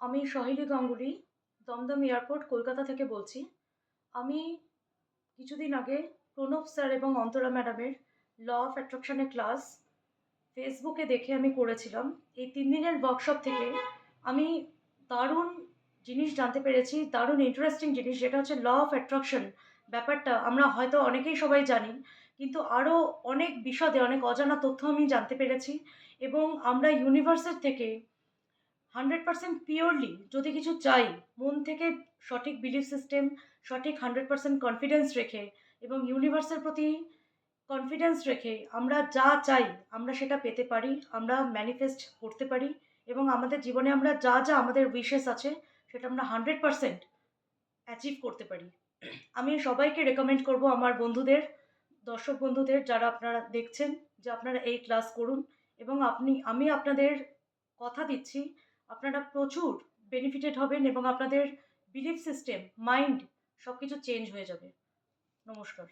আমি সহেলি গাঙ্গুলি, দমদম এয়ারপোর্ট, কলকাতা থেকে বলছি। আমি কিছুদিন আগে প্রণব স্যার এবং অন্তরা ম্যাডামের ল অফ অ্যাট্রাকশনের ক্লাস ফেসবুকে দেখে আমি করেছিলাম। এই ৩ দিনের ওয়ার্কশপ থেকে আমি দারুণ জিনিস জানতে পেরেছি, দারুণ ইন্টারেস্টিং জিনিস, যেটা হচ্ছে ল অফ অ্যাট্রাকশন। ব্যাপারটা আমরা হয়তো অনেকেই সবাই জানি, কিন্তু আরও অনেক বিশদে অনেক অজানা তথ্য আমি জানতে পেরেছি। এবং আমরা ইউনিভার্সের থেকে 100% পিওরলি যদি কিছু চাই, মন থেকে সঠিক বিলিফ সিস্টেম, সঠিক 100% কনফিডেন্স রেখে এবং ইউনিভার্সের প্রতি কনফিডেন্স রেখে আমরা যা চাই আমরা সেটা পেতে পারি, আমরা ম্যানিফেস্ট করতে পারি। এবং আমাদের জীবনে আমরা যা যা আমাদের উইশেস আছে সেটা আমরা 100% অ্যাচিভ করতে পারি। আমি সবাইকে রেকমেন্ড করব, আমার বন্ধুদের, দর্শক বন্ধুদের যারা আপনারা দেখছেন, যে আপনারা এই ক্লাস করুন। এবং আমি আপনাদের কথা দিচ্ছি, আপনারা প্রচুর বেনিফিটেড হবেন এবং আপনাদের বিলিফ সিস্টেম, মাইন্ড সব কিছু চেঞ্জ হয়ে যাবে। নমস্কার।